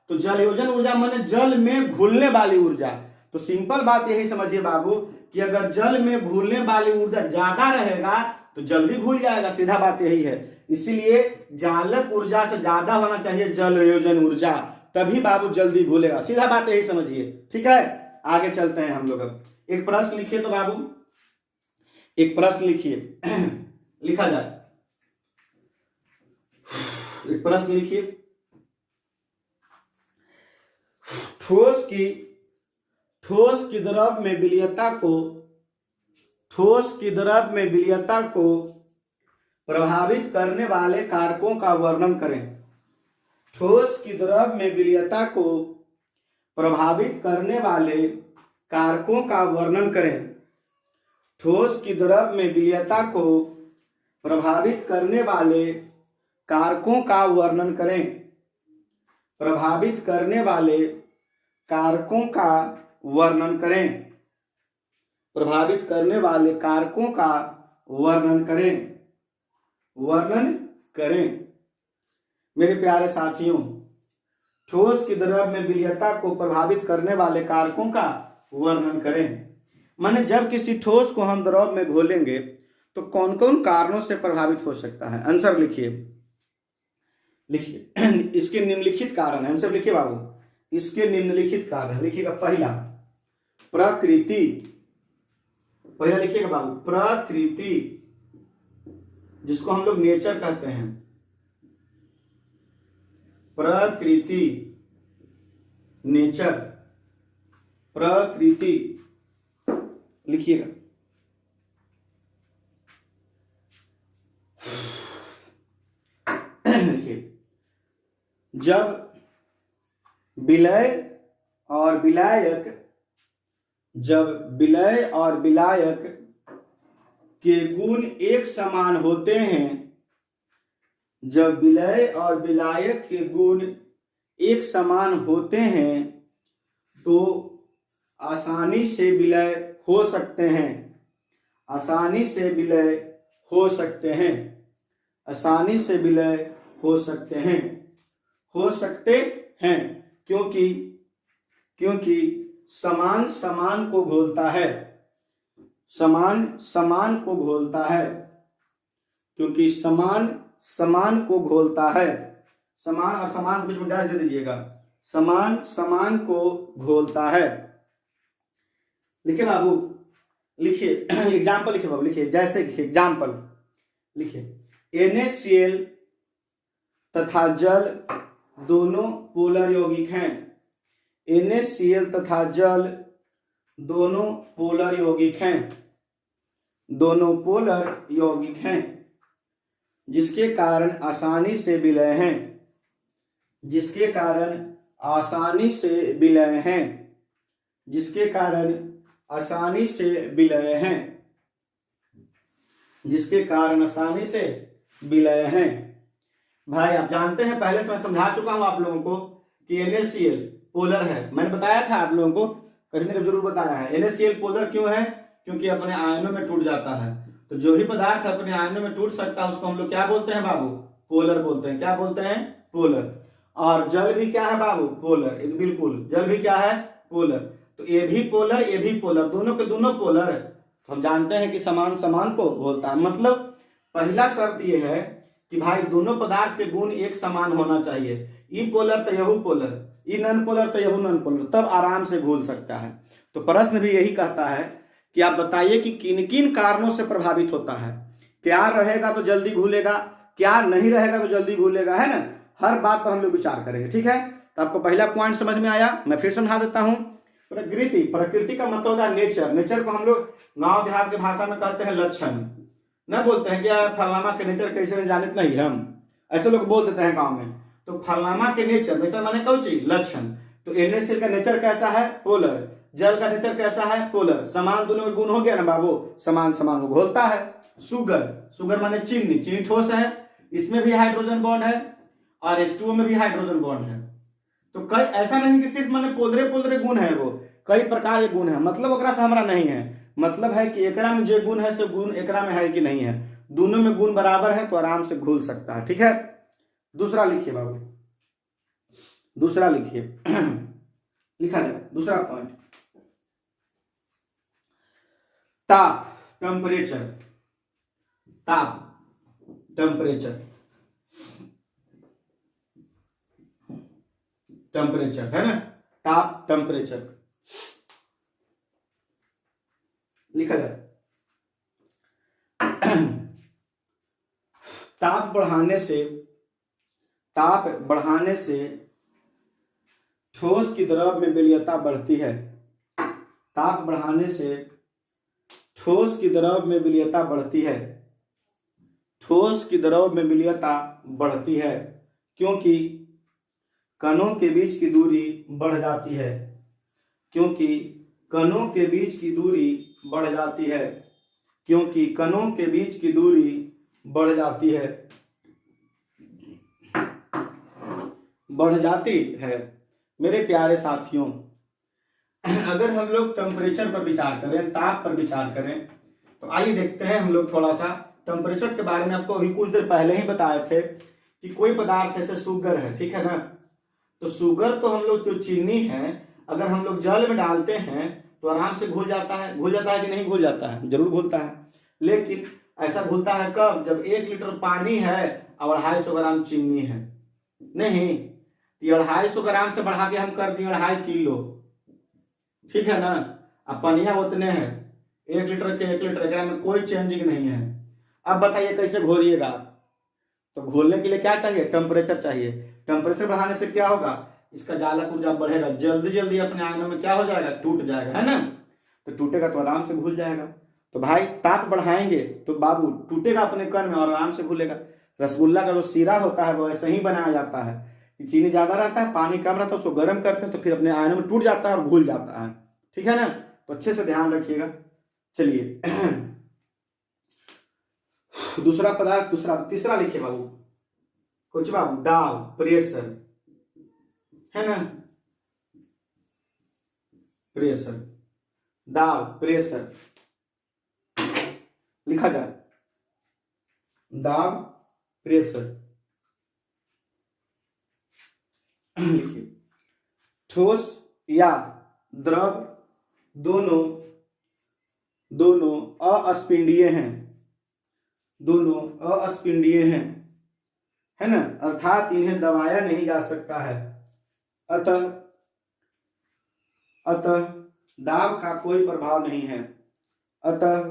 Speaker 1: तो जल योजन ऊर्जा माने जल में घुलने वाली ऊर्जा। तो सिंपल बात यही समझिए बाबू कि अगर जल में घुलने वाली ऊर्जा ज्यादा रहेगा तो जल्दी घुल जाएगा, सीधा बात यही है। इसीलिए जालक ऊर्जा से ज्यादा होना चाहिए जल योजन ऊर्जा, तभी बाबू जल्दी घुलेगा। सीधा बात यही समझिए, ठीक है। आगे चलते हैं हम लोग। अब एक प्रश्न लिखिए तो बाबू, एक प्रश्न लिखिए लिखा जाए, एक प्रश्न लिखिए। ठोस की द्रव में विलीयता को, ठोस की द्रव में विलीयता को प्रभावित करने वाले कारकों का वर्णन करें। ठोस की द्रव में विलीयता को प्रभावित करने वाले कारकों का वर्णन करें। ठोस की द्रव में विलीयता को प्रभावित करने वाले कारकों का वर्णन करें। प्रभावित करने वाले कारकों का वर्णन करें। प्रभावित करने वाले कारकों का वर्णन करें। वर्णन करें। मेरे प्यारे साथियों, ठोस की द्रव में विलीयता को प्रभावित करने वाले कारकों का वर्णन करें। माने जब किसी ठोस को हम द्रव में घोलेंगे तो कौन कौन कारणों से प्रभावित हो सकता है। आंसर लिखिए, लिखिए इसके निम्नलिखित कारण है। आंसर लिखिए बाबू, इसके निम्नलिखित कारण। लिखिएगा पहला प्रकृति, पहला लिखिएगा बाबू प्रकृति, जिसको हम लोग नेचर कहते हैं। प्रकृति, नेचर, प्रकृति लिखिएगा। लिखिए जब विलय और विलायक, जब विलय और विलायक के गुण एक समान होते हैं, जब विलय और विलायक के गुण एक समान होते हैं तो आसानी से विलय हो सकते हैं। आसानी से विलय हो सकते हैं। आसानी से विलय हो सकते हैं। हो सकते हैं क्योंकि समान समान को घोलता है। समान समान को घोलता है। क्योंकि समान समान को घोलता है। समान और समान बीच में डैश दे दीजिएगा। समान समान को घोलता है। लिखिए बाबू, लिखिए एग्जाम्पल लिखिए बाबू, लिखिए जैसे एग्जाम्पल लिखिए। NaCl तथा जल दोनों पोलर यौगिक हैं। NaCl तथा जल दोनों पोलर यौगिक हैं। दोनों पोलर यौगिक हैं जिसके कारण आसानी से विलय हैं। जिसके कारण आसानी से विलय हैं। जिसके कारण आसानी से विलय हैं। जिसके कारण आसानी से विलय हैं। भाई आप जानते हैं, पहले से मैं समझा चुका हूं आप लोगों को कि NaCl पोलर है। मैंने बताया था आप लोगों को, कहीं ना कहीं जरूर बताया है। NaCl पोलर क्यों है? क्योंकि अपने आयनों में टूट जाता है। तो जो भी पदार्थ अपने आयनों में टूट सकता है उसको हम लोग क्या बोलते हैं बाबू? पोलर बोलते हैं। क्या बोलते हैं? पोलर। और जल भी क्या है बाबू? पोलर। बिल्कुल, जल भी क्या है? पोलर। तो ये भी पोलर, ये भी पोलर, दोनों के दोनों पोलर। तो हम जानते हैं कि समान समान को घोलता है। मतलब पहला शर्त यह है कि भाई दोनों पदार्थ के गुण एक समान होना चाहिए। ई पोलर तो यहू पोलर, ई नॉन पोलर तो यहू नॉन पोलर, तब आराम से घुल सकता है। तो प्रश्न भी यही कहता है कि आप बताइए कि किन किन कारणों से प्रभावित होता है। क्या रहेगा तो जल्दी घुलेगा, क्या नहीं रहेगा तो जल्दी घुलेगा, है ना। हर बात पर हम लोग विचार करेंगे, ठीक है। तो आपको पहला पॉइंट समझ में आया, मैं फिर समझा देता हूं। प्रकृति, प्रकृति का मतलब होता है नेचर। नेचर को हम लोग गांव देहात की भाषा में कहते हैं लक्षण। न बोलते हैं क्या फलाना के नेचर कैसे जानित नहीं, हम ऐसे लोग बोल देते हैं गांव में। तो फलाना के नेचर, नेचर माने कौन चीज? लक्षण। तो NaCl का नेचर कैसा है? पोलर। जल का नेचर कैसा है? पोलर। समान दोनों में गुण हो गया ना बाबू, समान समान को घोलता है। सुगर, सुगर माने चीनी, चीनी ठोस है, इसमें भी हाइड्रोजन बॉन्ड है और H2O में भी हाइड्रोजन बॉन्ड है। तो कई ऐसा नहीं कि सिर्फ माने पोलरे पोलरे गुण है, वो कई प्रकार के गुण है। मतलब ओकरा से हमारा नहीं है, मतलब है कि एकरा में जो गुण है सो गुण एकरा में है कि नहीं है। दोनों में गुण बराबर है तो आराम से घुल सकता है, ठीक है। दूसरा लिखिए बाबू, दूसरा लिखिए लिखा जाए दूसरा पॉइंट। ताप, टेम्परेचर। ताप, टेम्परेचर। टेम्परेचर, है ना, ताप टेम्परेचर लिखा जाए। ताप बढ़ाने से ठोस की द्रव में विलयता बढ़ती है। ताप बढ़ाने से ठोस की द्रव में विलयता बढ़ती है। ठोस की द्रव में विलयता बढ़ती है क्योंकि कणों के बीच की दूरी बढ़ जाती है। क्योंकि कणों के बीच की दूरी बढ़ जाती है। क्योंकि कणों के बीच की दूरी बढ़ जाती है। बढ़ जाती है। मेरे प्यारे साथियों, अगर हम लोग टेम्परेचर पर विचार करें, ताप पर विचार करें, तो आइए देखते हैं हम लोग थोड़ा सा टेम्परेचर के बारे में। आपको अभी कुछ देर पहले ही बताए थे कि कोई पदार्थ ऐसे शुगर है, ठीक है ना, तो शुगर को हम लोग जो चीनी है अगर हम लोग जल में डालते हैं तो आराम से घुल जाता है। घुल जाता है कि नहीं घुल जाता है? जरूर घुलता है। लेकिन ऐसा घुलता है कब? जब 1 लीटर पानी है और 250 ग्राम चीनी है। नहीं, 250 ग्राम से बढ़ा के हम कर दिए 2.5 किलो, ठीक है ना। अब पनिया उतने हैं, 1 लीटर के 1 लीटर, एकरा में कोई चेंजिंग नहीं है। अब बताइए कैसे घोलिएगा? तो घोलने के लिए क्या चाहिए? टेम्परेचर चाहिए। टेम्परेचर बढ़ाने से क्या होगा? इसका जालक ऊर्जा बढ़ेगा, जल्दी जल्दी अपने आयनों में क्या हो जाएगा? टूट जाएगा, है ना। तो टूटेगा तो आराम से घुल जाएगा। तो भाई ताप बढ़ाएंगे तो बाबू टूटेगा अपने कण में और आराम से घुलेगा। रसगुल्ला का जो शीरा होता है वो ऐसे ही बनाया जाता है कि चीनी ज्यादा रहता है, पानी कम रहता है, उसको गर्म करते हैं तो फिर अपने आयनों में टूट जाता है और घुल जाता है, ठीक है ना। तो अच्छे से ध्यान रखिएगा। चलिए दूसरा पदार्थ, तीसरा लिखिए बाबू। कुछ बाबू, दाब, प्रेशर, है ना, प्रेशर, दाब, प्रेशर लिखा जाए। दाब, प्रेशर लिखिए। ठोस या द्रव दोनों अस्पर्शनीय हैं। दोनों अस्पर्शनीय हैं, है ना, अर्थात इन्हें दबाया नहीं जा सकता है। अतः दाब का कोई प्रभाव नहीं है। अतः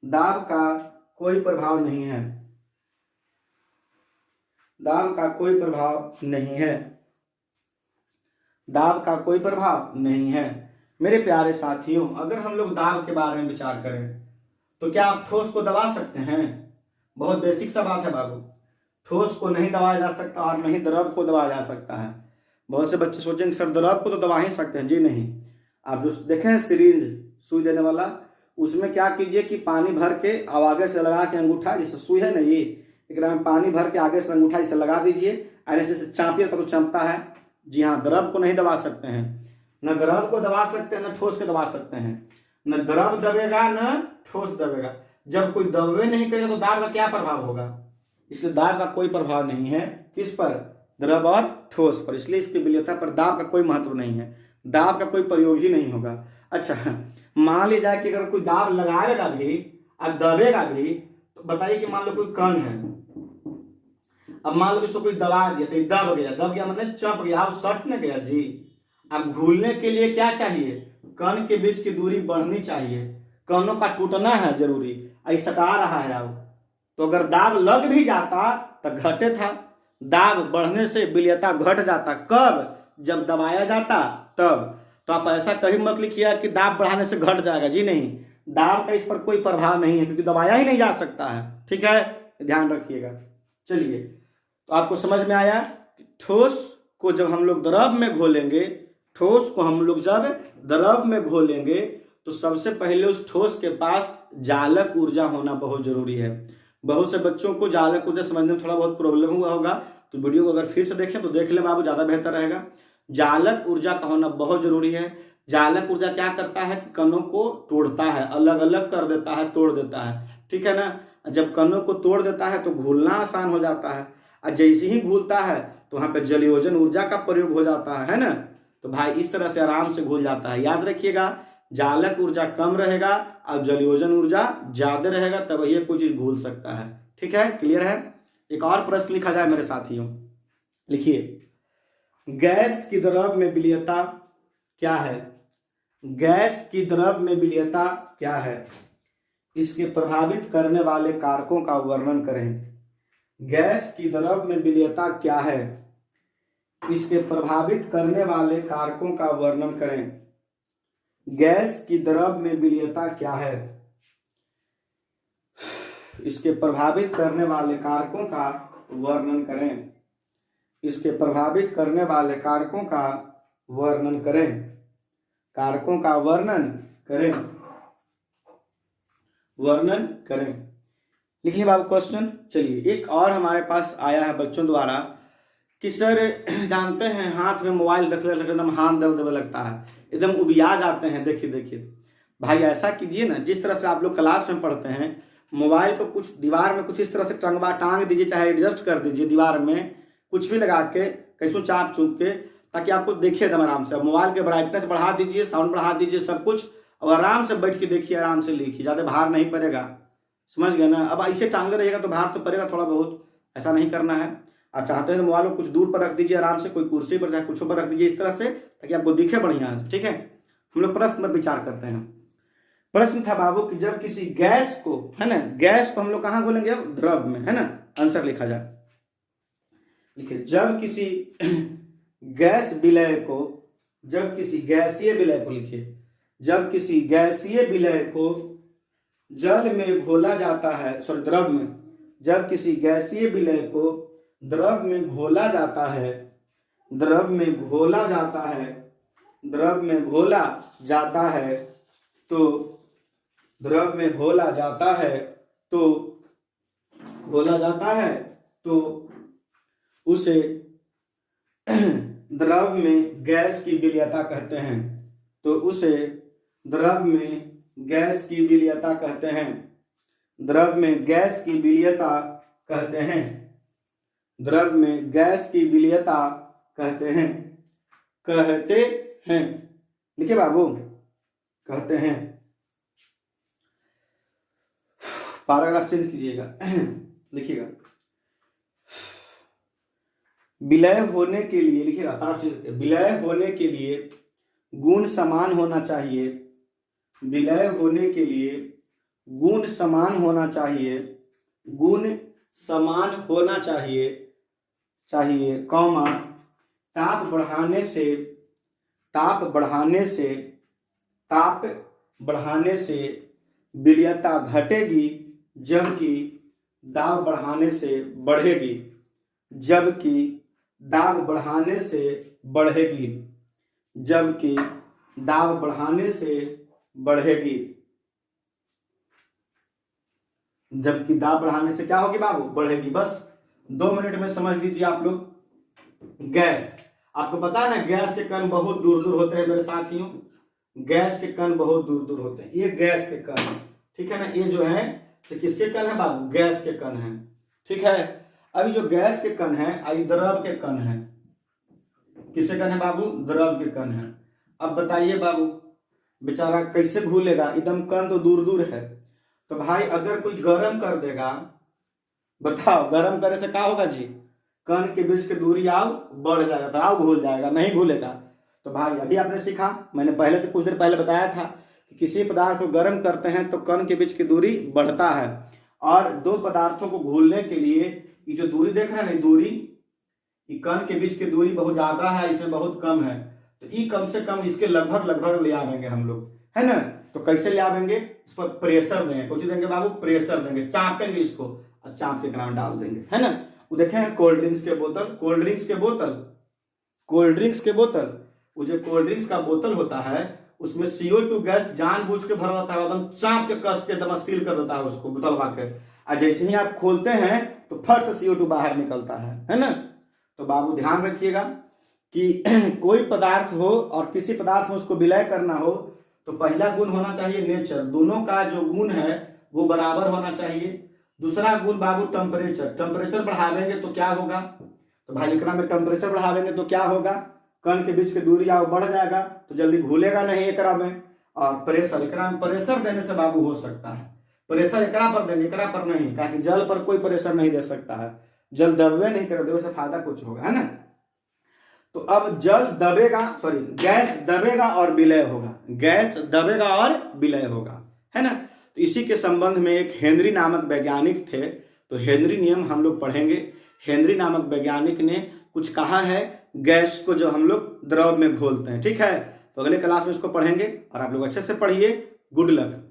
Speaker 1: दाब का कोई प्रभाव नहीं है। दाब का कोई प्रभाव नहीं है। दाब का कोई प्रभाव नहीं है। मेरे प्यारे साथियों, अगर हम लोग दाब के बारे में विचार करें तो क्या आप ठोस को दबा सकते हैं? बहुत बेसिक सा बात है बाबू। ठोस को नहीं दबाया जा सकता और नहीं द्रव को दबाया जा सकता है। बहुत से बच्चे सोचेंगे सर द्रव को तो दबा ही सकते हैं। जी नहीं। आप जो देखें सिरिंज, सुई देने वाला, उसमें क्या कीजिए कि पानी भर के अब आगे से लगा के अंगूठा, जैसे सुई है ना ये, एक में पानी भर के आगे से अंगूठा इसे लगा दीजिए, ऐसे से चापिएगा तो चमकता है। जी हाँ, द्रव को नहीं दबा सकते हैं। न द्रव को दबा सकते हैं न ठोस को दबा सकते हैं। न द्रव दबेगा न ठोस दबेगा। जब कोई दबे नहीं करेगा तो दाब का क्या प्रभाव होगा? इसलिए दाब का कोई प्रभाव नहीं है। किस पर? द्रव और ठोस पर। इसलिए इसकी विलयता पर दाब का कोई महत्व नहीं है। दाब का कोई प्रयोग ही नहीं होगा। अच्छा, मान लिया जाए कि अगर कोई दाब लगाएगा भी और दबेगा भी, तो बताइए कि मान लो कोई कण है, अब मान लो इसको कोई दबा दिया तो दब गया। दब गया मतलब चप गया, अब सट न गया जी। अब घुलने के लिए क्या चाहिए? कण के बीच की दूरी बढ़नी चाहिए, कणों का टूटना है जरूरी। ऐसा सटा रहा है अब, तो अगर दाब लग भी जाता तो घटे था। दाब बढ़ने से विलयता घट जाता। कब? जब दबाया जाता तब। तो आप ऐसा कभी मत लिखिए कि दाब बढ़ाने से घट जाएगा। जी नहीं, दाब का इस पर कोई प्रभाव नहीं है क्योंकि दबाया ही नहीं जा सकता है, ठीक है, ध्यान रखिएगा। चलिए, तो आपको समझ में आया कि ठोस को जब हम लोग द्रव में घोलेंगे, ठोस को हम लोग जब द्रव में घोलेंगे तो सबसे पहले उस ठोस के पास जालक ऊर्जा होना बहुत जरूरी है। बहुत से बच्चों को जालक ऊर्जा समझने में थोड़ा बहुत प्रॉब्लम हुआ होगा, तो वीडियो को अगर फिर से देखें तो देख ले बाबू, ज्यादा बेहतर रहेगा। जालक ऊर्जा का होना बहुत जरूरी है। जालक ऊर्जा क्या करता है कि कणों को तोड़ता है, अलग अलग कर देता है, तोड़ देता है, ठीक है ना। जब कणों को तोड़ देता है तो घुलना आसान हो जाता है, और जैसे ही घुलता है तो वहां पे जलयोजन ऊर्जा का प्रयोग हो जाता है ना। तो भाई इस तरह से आराम से घुल जाता है। याद रखिएगा, जालक ऊर्जा कम रहेगा और जलयोजन ऊर्जा ज्यादा रहेगा, तब ये कोई चीज घुल सकता है, ठीक है, क्लियर है। एक और प्रश्न लिखा जाए मेरे साथियों, लिखिए, गैस की द्रव में विलीयता क्या है? गैस की द्रव में विलीयता क्या है? इसके प्रभावित करने वाले कारकों का वर्णन करें। गैस की द्रव में विलीयता क्या है? इसके प्रभावित करने वाले कारकों का वर्णन करें। गैस की द्रव में विलीयता क्या है? इसके प्रभावित करने वाले कारकों का वर्णन करें। इसके प्रभावित करने वाले कारकों का वर्णन करें। कारकों का वर्णन करें। वर्णन करें। लिखिए बाबू क्वेश्चन। चलिए एक और हमारे पास आया है बच्चों द्वारा कि सर जानते हैं हाथ में मोबाइल रखते रखते एकदम हाथ दर्द होने लगता है, एकदम उबिया जाते हैं। देखिए देखिए भाई, ऐसा कीजिए ना, जिस तरह से आप लोग क्लास में पढ़ते हैं, मोबाइल को कुछ दीवार में कुछ इस तरह से टांग दीजिए, चाहे एडजस्ट कर दीजिए दीवार में, कुछ भी लगा के कैसों चाप चुप के, ताकि आपको देखिए एकदम आराम से। मोबाइल के ब्राइटनेस बढ़ा दीजिए, साउंड बढ़ा दीजिए, सब कुछ, और आराम से बैठ के देखिए, आराम से लिखिए, ज़्यादा भार नहीं पड़ेगा। समझ गए ना? अब ऐसे टांगे रहेगा तो भार तो पड़ेगा थोड़ा बहुत, ऐसा नहीं करना है। आप चाहते हैं तो मोबाइल को कुछ दूर पर रख दीजिए, आराम से कोई कुर्सी पर चाहे कुछ पर रख दीजिए इस तरह से, ताकि आपको दिखे बढ़िया से। ठीक है, हम लोग प्रश्न पर विचार करते हैं। प्रश्न था बाबू कि जब किसी गैस को, है ना, गैस को हम लोग कहाँ घोलेंगे? अब द्रव में, है ना। आंसर लिखा जाए, लिखिए, जब किसी गैस विलय को, जब किसी गैसीय विलय को, लिखिए, जब किसी गैसीय विलय को जल में घोला जाता है, सॉरी द्रव में, जब किसी गैसीय विलय को द्रव में घोला जाता है, द्रव में घोला जाता है, द्रव में घोला जाता है, तो द्रव में घोला जाता है, तो घोला जाता है, तो उसे द्रव में गैस की विलीयता कहते हैं। तो उसे द्रव में गैस की विलीयता कहते हैं। द्रव में गैस की विलीयता कहते हैं। द्रव में गैस की विलीयता कहते हैं। कहते हैं, लिखिए बाबू, कहते हैं। पैराग्राफ चेंज कीजिएगा, लिखिएगा, विलय होने के लिए, लिखिएगा पैराग्राफ चेंज, विलय होने के लिए गुण समान होना चाहिए। विलय होने के लिए गुण समान होना चाहिए। गुण समान होना चाहिए, कौमा, ताप बढ़ाने से, ताप बढ़ाने से, ताप बढ़ाने से विलीयता घटेगी, जबकि दाब बढ़ाने से बढ़ेगी। जबकि दाब बढ़ाने से बढ़ेगी। जबकि दाब बढ़ाने से बढ़ेगी। जबकि दाब बढ़ाने से क्या होगी बाबू? बढ़ेगी। बस 2 मिनट में समझ लीजिए आप लोग। गैस, आपको पता है ना, गैस के कण बहुत दूर दूर होते हैं मेरे साथियों। गैस के कण बहुत दूर दूर होते हैं। ये गैस के कण, ठीक है ना, ये जो है किसके कण है बाबू? गैस के कण है। ठीक है, अभी जो गैस के कण है, अभी द्रव के कण है। किसके कण है बाबू? द्रव के कण है। अब बताइए बाबू, बेचारा कैसे भूलेगा? एकदम कण तो दूर दूर है। तो भाई अगर कोई गर्म कर देगा, बताओ, गर्म करने से क्या होगा जी? कण के बीच की दूरी आओ बढ़ जाएगा, तो आओ भूल जाएगा, नहीं भूलेगा। तो भाई अभी आपने सीखा, मैंने पहले तो कुछ देर पहले बताया था कि किसी पदार्थ को गर्म करते हैं तो कण के बीच की दूरी बढ़ता है, और 2 पदार्थों को घुलने के लिए ये जो दूरी देख रहे हैं ना, दूरी, ये कण के बीच की दूरी बहुत ज्यादा है, इसमें बहुत कम है। तो ये कम से कम इसके लगभग लगभग ले आवेंगे हम लोग, है ना। तो कैसे ले आवेंगे? इस पर प्रेशर देंगे। कुछ देंगे बाबू? प्रेशर देंगे, चापेंगे इसको और चाप के ग्राम डाल देंगे, है ना। वो देखें कोल्ड ड्रिंक्स के बोतल, कोल्ड ड्रिंक्स के बोतल, कोल्ड ड्रिंक्स के बोतल, वो जो कोल्ड ड्रिंक्स का बोतल होता है उसमें CO2 गैस जानबूझ के भरा रहता है, एकदम चाप के कस के एकदम सील कर देता है उसको बोतलवा के, और जैसे ही आप खोलते हैं तो फट से CO2 बाहर निकलता है ना। तो बाबू ध्यान रखिएगा कि कोई पदार्थ हो और किसी पदार्थ में उसको विलय करना हो तो पहला गुण होना चाहिए नेचर, दोनों का जो गुण है वो बराबर होना चाहिए। दूसरा गुण बाबू टेम्परेचर, टेम्परेचर बढ़ावेंगे तो क्या होगा? तो भाई एकरा में टेम्परेचर बढ़ावेंगे तो क्या होगा? कण के बीच की दूरी आओ बढ़ जाएगा, तो जल्दी घुलेगा नहीं एकरा में। और प्रेशर, एकरा में प्रेशर देने से बाबू हो सकता है। प्रेशर एकरा पर देंगे, एकरा पर नहीं, क्योंकि जल पर कोई प्रेशर नहीं दे सकता है। जल दबे नहीं करे, दबे से फायदा कुछ होगा, है ना। तो अब जल दबेगा, सॉरी गैस दबेगा और विलय होगा, गैस दबेगा और विलय होगा, है ना। तो इसी के संबंध में एक हेनरी नामक वैज्ञानिक थे, तो हेनरी नियम हम लोग पढ़ेंगे। हेनरी नामक वैज्ञानिक ने कुछ कहा है गैस को जो हम लोग द्रव में घोलते हैं, ठीक है। तो अगले क्लास में इसको पढ़ेंगे और आप लोग अच्छे से पढ़िए। Good luck.